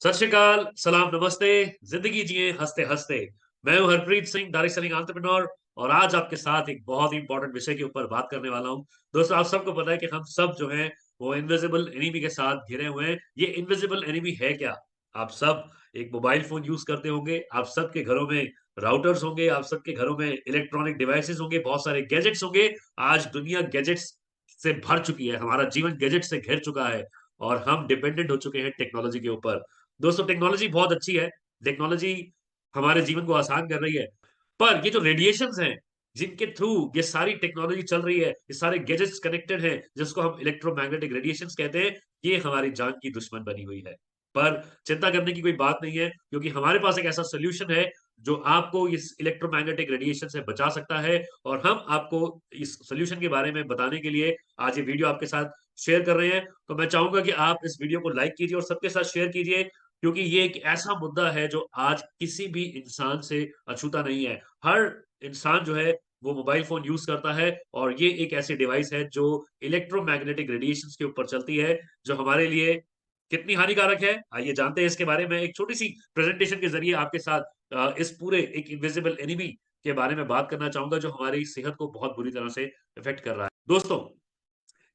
सत श्री अकाल, सलाम, नमस्ते, जिंदगी जिए हंसते-हंसते। मैं हूं Harpreet Singh, direct selling entrepreneur और आज आपके साथ एक बहुत ही इंपॉर्टेंट विषय के ऊपर बात करने वाला हूं। दोस्तों, आप सबको पता है कि हम सब जो हैं, वो इनविजिबल एनिमी के साथ घिरे हुए हैं। ये इनविजिबल एनिमी है क्या? आप सब एक मोबाइल फ़ोन यूज़ करते होंगे, आप सबके घरों में राउटर्स होंगे, आप सबके घरों में इलेक्ट्रॉनिक डिवाइसेज़ होंगे, बहुत सारे गैजेट्स होंगे। आज दुनिया गैजेट्स से भर चुकी है, हमारा जीवन गैजेट से घिर चुका है और हम डिपेंडेंट हो चुके हैं टेक्नोलॉजी के ऊपर। दोस्तों, टेक्नोलॉजी बहुत अच्छी है, टेक्नोलॉजी हमारे जीवन को आसान कर रही है, पर ये जो रेडिएशंस हैं, जिनके थ्रू ये सारी टेक्नोलॉजी चल रही है, ये सारे गैजेट्स कनेक्टेड हैं, जिसको हम इलेक्ट्रोमैग्नेटिक रेडिएशंस कहते हैं, ये हमारी जान की दुश्मन बनी हुई है। पर चिंता करने की कोई बात नहीं है, क्योंकि हमारे पास एक ऐसा सॉल्यूशन है, जो आपको इस इलेक्ट्रोमैग्नेटिक रेडिएशन से बचा सकता है और हम आपको इस सॉल्यूशन के बारे में बताने के लिए आज ये वीडियो आपके साथ शेयर कर रहे हैं। तो मैं चाहूँगा कि आप इस वीडियो को लाइक कीजिए और सबके साथ शेयर कीजिए, क्योंकि ये एक ऐसा मुद्दा है जो आज किसी भी इंसान से अछूता नहीं है। हर इंसान जो है वो मोबाइल फ़ोन यूज़ करता है और ये एक ऐसी डिवाइस है जो इलेक्ट्रोमैग्नेटिक रेडिएशंस के ऊपर चलती है, जो हमारे लिए कितनी हानिकारक है, आइए जानते हैं इसके बारे में। एक छोटी-सी प्रेज़ेंटेशन के ज़रिए आपके साथ इस पूरे एक इनविजिबल एनिमी के बारे में बात करना चाहूँगा, जो हमारी सेहत को बहुत बुरी तरह से इफ़ेक्ट कर रहा है। दोस्तों,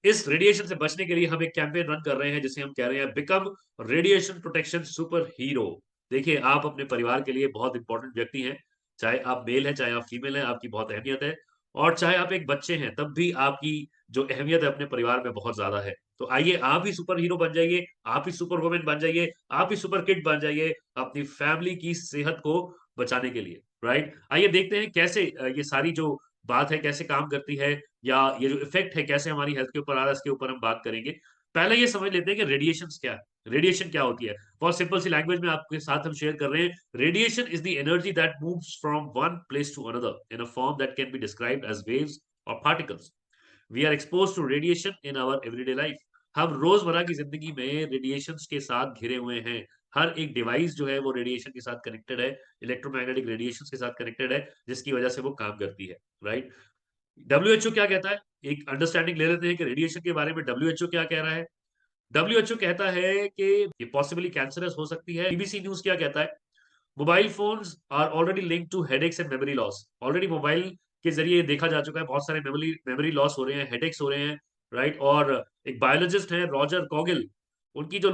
इस रेडिएशन से बचने के लिए हम एक कैंपेन रन कर रहे हैं, जिसे हम कह रहे हैं become radiation protection super hero. देखिए, आप अपने परिवार के लिए बहुत इंपॉर्टेंट व्यक्ति हैं, चाहे आप मेल हैं, चाहे आप फीमेल हैं, आपकी बहुत अहमियत है और चाहे आप एक बच्चे हैं, तब भी आपकी जो अहमियत है अपने परिवार में बहुत ज़्यादा है। तो आइए आप ही सुपर हीरो बन जाइए, आप ही सुपर वुमन बन जाइए, आप ही सुपर किड बन जाइए अपनी फैमिली की सेहत को बचाने के लिए, राइट? आइए देखते हैं कैसे ये सारी जो बात है कैसे काम करती है या ये जो इफ़ेक्ट है कैसे हमारी हेल्थ के ऊपर आ रहा है, इसके ऊपर हम बात करेंगे। पहले ये समझ लेते हैं कि रेडिएशंस क्या है? रेडिएशन क्या होती है? बहुत सिंपल सी लैंग्वेज में आपके साथ हम शेयर कर रहे हैं। Radiation is the energy that moves from one place to another in a form that can be described as waves और particles. We are exposed to radiation in our everyday life. हम रोज़मर्रा की ज़िंदगी में radiations के साथ घिरे हुए हैं। हर एक डिवाइस जो है वो रेडिएशन के साथ कनेक्टेड है, इलेक्ट्रोमैग्नेटिक रेडिएशंस के साथ कनेक्टेड है, जिसकी वजह से वो काम करती है, राइट? डब्ल्यूएचओ क्या कहता है? एक अंडरस्टैंडिंग ले लेते हैं कि रेडिएशन के बारे में डब्ल्यूएचओ क्या कह रहा है? डब्ल्यूएचओ कहता है कि ये पॉसिबली कैंसरस हो सकती है। बीबीसी न्यूज़ क्या कहता है? Mobile phones are already linked to headaches and memory loss. Already mobile के ज़रिए देखा जा चुका है, बहुत सारे मेमोरी मेमोरी लॉस हो रहे हैं, हेडेक्स हो रहे हैं, राइट? और एक बायोलॉजिस्ट हैं रॉजर कॉगिल, उनकी जो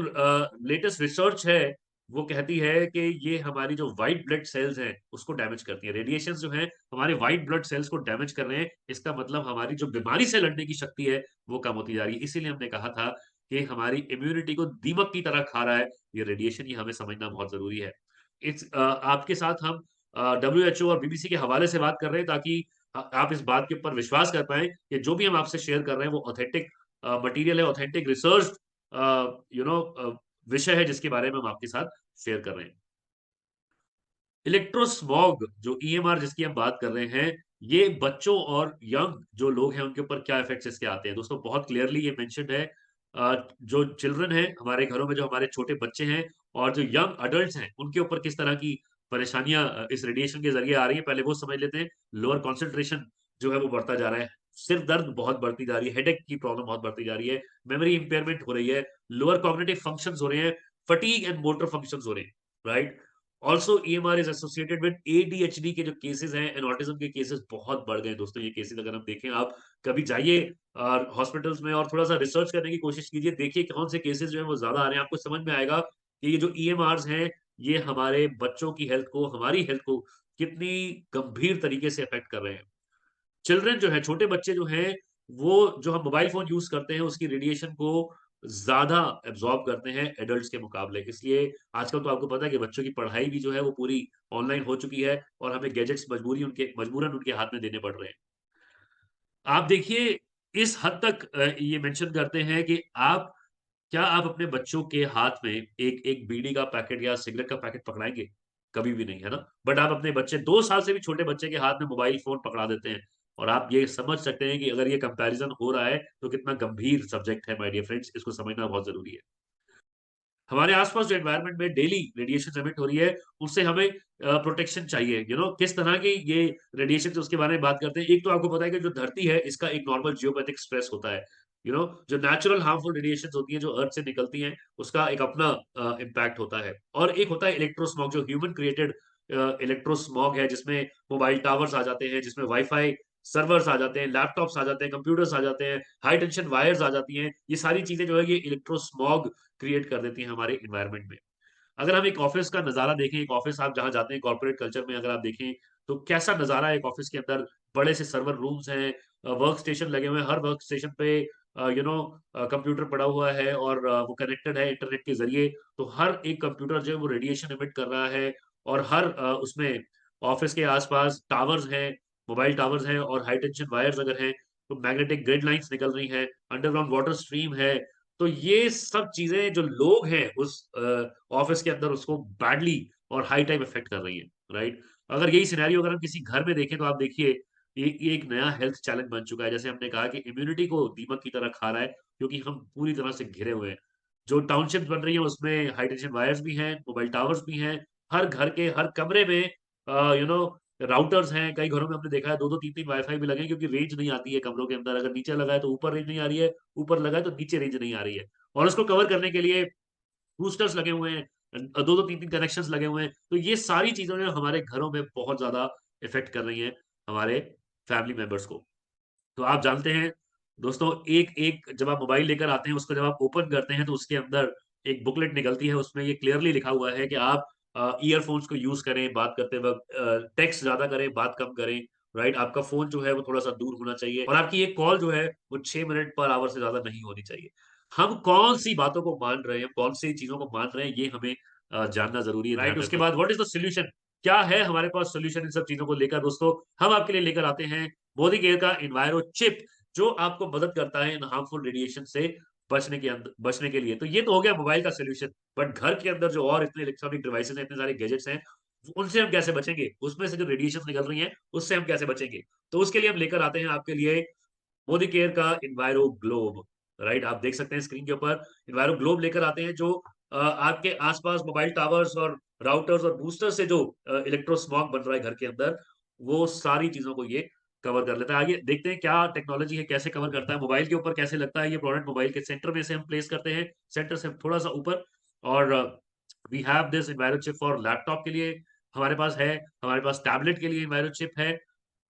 लेटेस्ट रिसर्च है, वो कहती है कि ये हमारी जो व्हाइट ब्लड सेल्स हैं, उसको डैमेज करती है। रेडिएशंस जो हैं, हमारे व्हाइट ब्लड सेल्स को डैमेज कर रहे हैं। इसका मतलब हमारी जो बीमारी से लड़ने की शक्ति है, वो कम होती जा रही है। इसीलिए हमने कहा था कि हमारी इम्यूनिटी को दीमक की तरह खा रहा है, ये रेडिएशन, ये हमें समझना बहुत ज़रूरी है। आपके साथ हम डब्ल्यूएचओ और बीबीसी के हवाले से बात कर रहे हैं, ताकि आप इस बात के ऊपर विश्वास कर पाएँ कि जो भी हम आपसे शेयर कर रहे हैं वो ऑथेंटिक मटीरियल है, ऑथेंटिक रिसर्च विषय है, जिसके बारे में हम आपके साथ शेयर कर रहे हैं। इलेक्ट्रोस्मॉग जो ईएमआर जिसकी हम बात कर रहे हैं, ये बच्चों और यंग जो लोग हैं उनके ऊपर क्या इफ़ेक्ट्स इसके आते हैं। दोस्तों, बहुत क्लियरली ये मेंशन्ड है। जो चिल्ड्रन हैं हमारे घरों में, जो हमारे छोटे बच्चे हैं और जो यंग एडल्ट्स हैं, उनके ऊपर किस तरह की परेशानियाँ इस रेडिएशन के ज़रिए आ रही हैं, पहले वो समझ लेते हैं। लोअर कंसंट्रेशन जो है वो बढ़ता जा रहा है, सिर दर्द बहुत बढ़ती जा रही है, हेडेक की प्रॉब्लम बहुत बढ़ती जा रही है, मेमोरी इम्पेयरमेंट हो रही है, लोअर कॉग्निटिव फंक्शंस हो रहे हैं, फटीग एंड मोटर फंक्शंस हो रहे हैं, right? Also EMR is associated with ADHD के जो केसेज़ हैं एंड ऑटिज़्म के केसेज़ बहुत बढ़ गए हैं दोस्तों। ये केसेज़ अगर हम देखें, आप कभी जाइए हॉस्पिटल्स में और थोड़ा-सा रिसर्च करने की कोशिश कीजिए, देखिए कौन से केसेज़ जो हैं वो ज़्यादा आ रहे हैं, आपको समझ में आएगा कि ये जो ईएमआर्स हैं, ये हमारे बच्चों की हेल्थ को, हमारी हेल्थ को कितनी गंभीर तरीके से अफ़ेक्ट कर रहे हैं। चिल्ड्रन जो है, छोटे बच्चे जो हैं, वो जो हम मोबाइल फ़ोन यूज़ करते हैं, उसकी रेडिएशन को ज़्यादा एब्ज़ॉर्ब करते हैं एडल्ट्स के मुकाबले। इसलिए आजकल तो आपको पता है कि बच्चों की पढ़ाई भी जो है, वो पूरी ऑनलाइन हो चुकी है और हमें गैजेट्स मजबूरन उनके हाथ में देने पड़ रहे हैं। आप देखिए, इस हद तक ये मेंशन करते हैं कि क्या आप अपने बच्चों के हाथ में एक बीड़ी का पैकेट या सिगरेट का पैकेट पकड़ाएँगे? कभी भी नहीं, है ना? बट आप अपने बच्चे 2 साल से भी छोटे बच्चे के हाथ में मोबाइल फ़ोन पकड़ा देते हैं और आप ये समझ सकते हैं कि अगर ये कंपैरिज़न हो रहा है, तो कितना गंभीर सब्जेक्ट है माय डियर फ्रेंड्स, इसको समझना बहुत ज़रूरी है। हमारे आस-पास जो एनवायरनमेंट में डेली रेडिएशन एमिट हो रही है, उससे हमें प्रोटेक्शन चाहिए, किस तरह की ये रेडिएशंस उसके बारे में बात करते हैं। एक तो आपको पता है कि जो धरती है, इसका एक नॉर्मल जियोपैथिक स्ट्रेस होता है। जो नेचुरल हार्मफुल रेडिएशन होती है जो अर्थ से निकलती हैं, उसका एक अपना इम्पैक्ट होता है। और एक होता है इलेक्ट्रोस्मॉग, जो ह्यूमन क्रिएटेड इलेक्ट्रोस्मॉग है, जिसमें मोबाइल टावर्स आ जाते हैं, जिसमें वाईफाई सर्वर्स आ जाते हैं, लैपटॉप्स आ जाते हैं, कंप्यूटर्स आ जाते हैं, हाई टेंशन वायर्स आ जाती हैं। ये सारी चीजें जो है ये इलेक्ट्रोस्मॉग क्रिएट कर देती हैं हमारे इन्वायरमेंट में। अगर हम एक ऑफिस का नजारा देखें, एक ऑफिस आप जहां जाते हैं कॉर्पोरेट कल्चर में, अगर आप देखें तो कैसा नजारा है एक ऑफिस के अंदर। बड़े से सर्वर रूम्स हैं, वर्क स्टेशन लगे हुए हैं, हर वर्क स्टेशन पे कंप्यूटर पड़ा हुआ है, और वो कनेक्टेड है इंटरनेट के जरिए। तो हर एक कंप्यूटर जो है वो रेडिएशन एमिट कर रहा है। और हर उसमें ऑफिस के आसपास टावर्स हैं, मोबाइल टावर्स हैं, और हाई टेंशन वायर्स अगर हैं तो मैग्नेटिक ग्रिड लाइंस निकल रही हैं, अंडरग्राउंड वाटर स्ट्रीम है। तो ये सब चीजें जो लोग हैं उस ऑफिस के अंदर, उसको बैडली और हाई टाइम इफेक्ट कर रही है, राइट। अगर यही सिनेरियो अगर हम किसी घर में देखें तो आप देखिए, ये एक नया हेल्थ चैलेंज बन चुका है। जैसे हमने कहा कि इम्यूनिटी को दीमक की तरह खा रहा है, क्योंकि हम पूरी तरह से घिरे हुए हैं। जो टाउनशिप बन रही है उसमें हाई टेंशन वायर्स भी हैं, मोबाइल टावर्स भी हैं, हर घर के हर कमरे में यू नो राउटर्स हैं। कई घरों में हमने देखा है दो दो तीन तीन वाईफाई भी लगे हैं, क्योंकि रेंज नहीं आती है कमरों के अंदर। अगर नीचे लगा है तो ऊपर रेंज नहीं आ रही है, ऊपर लगा है तो नीचे रेंज नहीं आ रही है। और उसको कवर करने के लिए बूस्टर्स लगे हुए हैं, दो दो तीन तीन कनेक्शंस लगे हुए हैं। तो ये सारी चीजें जो हमारे घरों में बहुत ज्यादा इफेक्ट कर रही हैं हमारे फैमिली मेंबर्स को। तो आप जानते हैं दोस्तों, एक एक जब आप मोबाइल लेकर आते हैं, उसको जब आप ओपन करते हैं तो उसके अंदर एक बुकलेट निकलती है। उसमें ये क्लियरली लिखा हुआ है कि आप ईयरफोन्स को यूज करें बात करते वक्त, टेक्स्ट ज्यादा करें, बात कम करें, राइट। आपका फोन जो है वो थोड़ा सा दूर होना चाहिए, और आपकी एक कॉल जो है वो 6 मिनट पर आवर से ज्यादा नहीं होनी चाहिए। हम कौन सी बातों को मान रहे हैं, कौन सी चीजों को मान रहे हैं, ये हमें जानना जरूरी है, राइट। उसके बाद व्हाट इज द सोल्यूशन, क्या है हमारे पास सोल्यूशन इन सब चीजों को लेकर। दोस्तों, हम आपके लिए लेकर आते हैं मोदी केयर का इन्वायरो चिप, जो आपको मदद करता है इन हार्मफुल रेडिएशन से बचने के लिए। तो ये तो हो गया मोबाइल का सोल्यूशन। बट घर के अंदर जो और इतने इलेक्ट्रॉनिक डिवाइसेस हैं, इतने सारे गैजेट्स हैं, उनसे हम कैसे बचेंगे, उसमें से जो रेडिएशन निकल रही हैं उससे हम कैसे बचेंगे। तो उसके लिए हम लेकर आते हैं आपके लिए मोदी केयर का इन्वायरो ग्लोब, राइट। आप देख सकते हैं स्क्रीन के ऊपर इन्वायरो ग्लोब लेकर आते हैं, जो आपके आसपास मोबाइल टावर्स और राउटर्स और बूस्टर से जो इलेक्ट्रो स्मॉग बन रहा है घर के अंदर, वो सारी चीजों को ये कवर कर लेता है। आगे देखते हैं क्या टेक्नोलॉजी है, कैसे कवर करता है, मोबाइल के ऊपर कैसे लगता है ये प्रोडक्ट। मोबाइल के सेंटर में से हम प्लेस करते हैं, सेंटर से थोड़ा सा ऊपर। और we have this enviro chip for laptop के लिए हमारे पास है, हमारे पास टैबलेट के लिए इन्वायरो चिप है,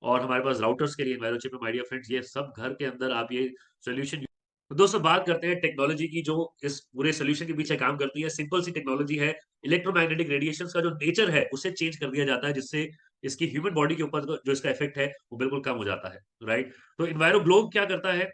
और हमारे पास राउटर्स के लिए इन्वायरो चिप है। माय डियर फ्रेंड्स, ये सब घर के अंदर आप ये सॉल्यूशन। तो दोस्तों, बात करते हैं टेक्नोलॉजी की, जो इस पूरे सॉल्यूशन के पीछे काम करती है। सिंपल सी टेक्नोलॉजी है। इलेक्ट्रोमैग्नेटिक रेडिएशंस का जो नेचर है उसे चेंज कर दिया जाता है, जिससे इसकी ह्यूमन बॉडी के ऊपर जो इसका इफेक्ट है वो बिल्कुल कम हो जाता है, राइट। तो इन्वायरो ग्लोब क्या करता है,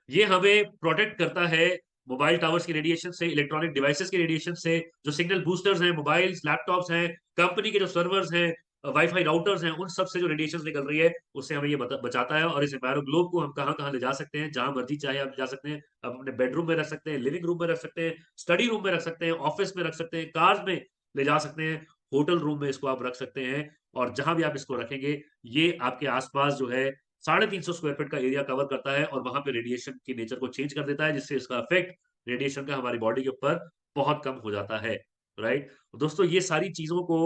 ये हमें प्रोटेक्ट करता है मोबाइल टावर्स की रेडिएशन से, इलेक्ट्रॉनिक डिवाइसेस की रेडिएशन से। जो सिग्नल बूस्टर्स हैं, मोबाइल्स, लैपटॉप्स हैं, कंपनी के जो सर्वर्स हैं, वाईफाई राउटर्स हैं, उन सब से जो रेडिएशन निकल रही है उससे हमें ये बचाता है। और इस एम्पायर ग्लोब को हम कहाँ कहाँ ले जा सकते हैं, जहां मर्जी चाहे आप जा सकते हैं। आप अपने बेडरूम में रख सकते हैं, लिविंग रूम में रख सकते हैं, स्टडी रूम में रख सकते हैं, ऑफिस में रख सकते हैं, कार्स में ले जा सकते हैं, होटल रूम में इसको आप रख सकते हैं। और जहां भी आप इसको रखेंगे, ये आपके आसपास जो है 350 स्क्वायर फीट का एरिया कवर करता है, और वहां पे रेडिएशन की नेचर को चेंज कर देता है, जिससे इसका इफेक्ट रेडिएशन का हमारी बॉडी के ऊपर बहुत कम हो जाता है, राइट। दोस्तों, ये सारी चीजों को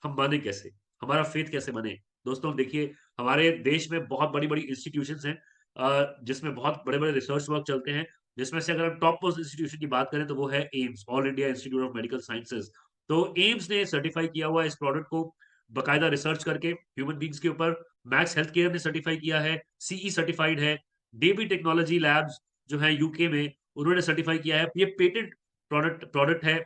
हम माने कैसे, हमारा फेथ कैसे बने। दोस्तों देखिए, हमारे देश में बहुत बड़ी बड़ी इंस्टीट्यूशंस हैं, जिसमें बहुत बड़े बड़े रिसर्च वर्क चलते हैं। जिसमें से अगर हम टॉप मोस्ट इंस्टीट्यूशन की बात करें तो वो है AIIMS, all India institute of medical sciences. तो एम्स ने सर्टिफाई किया हुआ है इस प्रोडक्ट को, बकायदा रिसर्च करके ह्यूमन बींग्स के ऊपर। मैक्स हेल्थ केयर ने सर्टिफाई किया है, सीई सर्टिफाइड है। डीबी टेक्नोलॉजी लैब्स जो है यूके में, उन्होंने सर्टिफाई किया है। ये पेटेंट प्रोडक्ट है।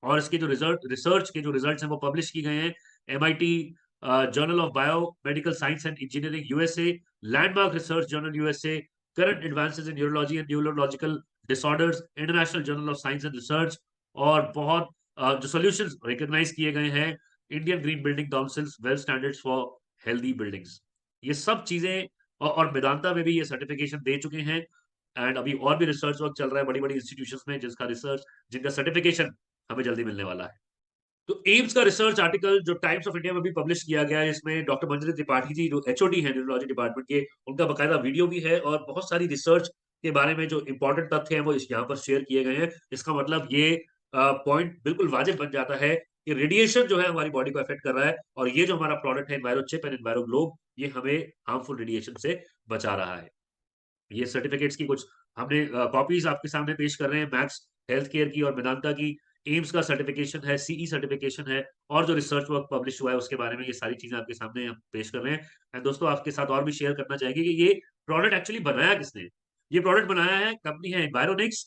और इसके जो रिसर्च के जो रिजल्ट्स हैं वो पब्लिश की गए हैं। MIT journal of bio medical science and engineering USA, landmark research journal USA, current advances in neurology and neurological disorders, international journal of science and research. और बहुत जो सॉल्यूशंस रिकॉग्नाइज किए गए हैं, Indian green building council, well standards for healthy buildings. ये सब चीजें, और मेदांता में भी ये सर्टिफिकेशन दे चुके हैं। एंड अभी और भी रिसर्च वर्क चल रहा है बड़ी बड़ी इंस्टीट्यूशंस में, जिनका सर्टिफिकेशन हमें जल्दी मिलने वाला है। तो एम्स का रिसर्च आर्टिकल जो टाइम्स ऑफ इंडिया में भी पब्लिश किया गया है, इसमें डॉक्टर मंजरी त्रिपाठी जी जो एचओडी है न्यूरोलॉजी डिपार्टमेंट के, उनका बकायदा वीडियो भी है, और बहुत सारी रिसर्च के बारे में जो इंपॉर्टेंट तथ्य हैं वो इस यहाँ पर शेयर किए गए हैं। इसका मतलब ये पॉइंट बिल्कुल वाजिब बन जाता है कि रेडिएशन जो है हमारी बॉडी को अफेक्ट कर रहा है, और ये जो हमारा प्रोडक्ट है इन्वायरो चिप एंड इन्वायरो ग्लोब, ये हमें हार्मफुल रेडिएशन से बचा रहा है। ये सर्टिफिकेट्स की कुछ हमने कॉपीज़ आपके सामने पेश कर रहे हैं, मैक्स हेल्थ केयर की और मेदांता की, एम्स का सर्टिफिकेशन है, सीई सर्टिफिकेशन है और जो रिसर्च वर्क पब्लिश हुआ है उसके बारे में ये सारी चीज़ें आपके सामने हम पेश कर रहे हैं। एंड दोस्तों आपके साथ और भी शेयर करना चाहेंगे कि ये प्रोडक्ट एक्चुअली बनाया किसने? ये प्रोडक्ट बनाया है कंपनी है एनवायरोनिक्स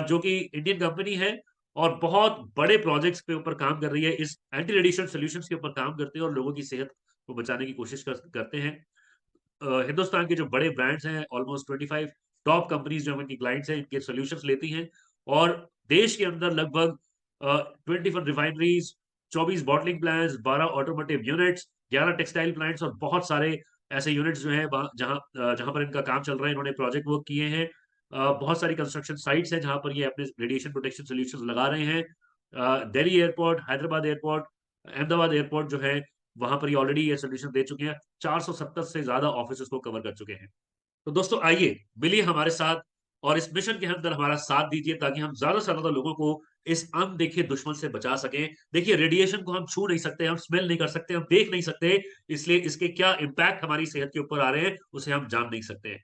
जो कि इंडियन कंपनी है और बहुत बड़े प्रोजेक्ट्स के ऊपर काम कर रही है। इस एंटी रेडिएशन सॉल्यूशंस के ऊपर काम करते हैं और लोगों की सेहत को बचाने की कोशिश करते हैं। हिंदुस्तान के जो बड़े ब्रांड्स हैं ऑलमोस्ट 25 टॉप कंपनीज जो इनकी क्लाइंट्स हैं इनके सॉल्यूशंस लेती हैं और देश के अंदर लगभग 21 refineries 24 bottling plants 12 automotive units 11 textile plants और बहुत सारे ऐसे यूनिट्स जो हैं जहां जहां पर इनका काम चल रहा है इन्होंने प्रोजेक्ट वर्क किए हैं। बहुत सारी कंस्ट्रक्शन साइट्स हैं जहां पर ये अपने रेडिएशन प्रोटेक्शन सॉल्यूशंस लगा रहे हैं। Delhi airport Hyderabad airport Ahmedabad airport जो है वहां पर ये ऑलरेडी ये सॉल्यूशन दे चुके हैं। 470 से ज़्यादा ऑफिसेज़ को कवर कर चुके हैं। तो दोस्तों आइए, मिलिए हमारे साथ और इस मिशन के अंदर हमारा साथ दीजिए ताकि हम ज़्यादा से ज़्यादा लोगों को इस अनदेखे दुश्मन से बचा सकें। देखिए रेडिएशन को हम छू नहीं सकते, हम स्मेल नहीं कर सकते, हम देख नहीं सकते, इसलिए इसके क्या इम्पैक्ट हमारी सेहत के ऊपर आ रहे हैं, उसे हम जान नहीं सकते।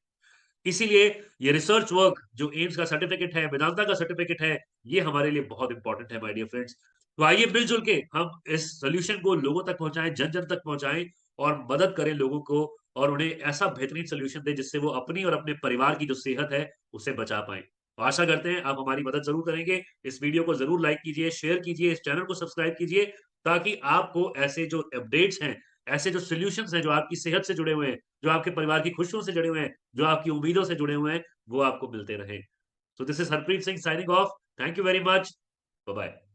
इसीलिए ये रिसर्च वर्क जो एम्स का सर्टिफिकेट है, वेदांता का सर्टिफिकेट है, ये हमारे लिए बहुत इंपॉर्टेंट है माय डियर फ्रेंड्स। तो आइए मिल-जुल के हम इस सॉल्यूशन को लोगों तक पहुँचाएँ, जन-जन तक पहुँचाएँ और मदद करें लोगों को और उन्हें ऐसा बेहतरीन सॉल्यूशन दें जिससे वो अपनी और अपने परिवार की जो सेहत है, उसे बचा पाएँ। तो आशा करते हैं आप हमारी मदद ज़रूर करेंगे। इस वीडियो को ज़रूर लाइक कीजिए, शेयर कीजिए, इस चैनल को सब्सक्राइब कीजिए ताकि आपको ऐसे जो अपडेट्स हैं, ऐसे जो सॉल्यूशंस हैं जो आपकी सेहत से जुड़े हुए हैं, जो आपके परिवार की खुशियों से जुड़े हुए हैं, जो आपकी उम्मीदों से जुड़े हुए हैं, वो आपको मिलते रहें। So this is Harpreet Singh signing off. Thank you very much. Bye-bye.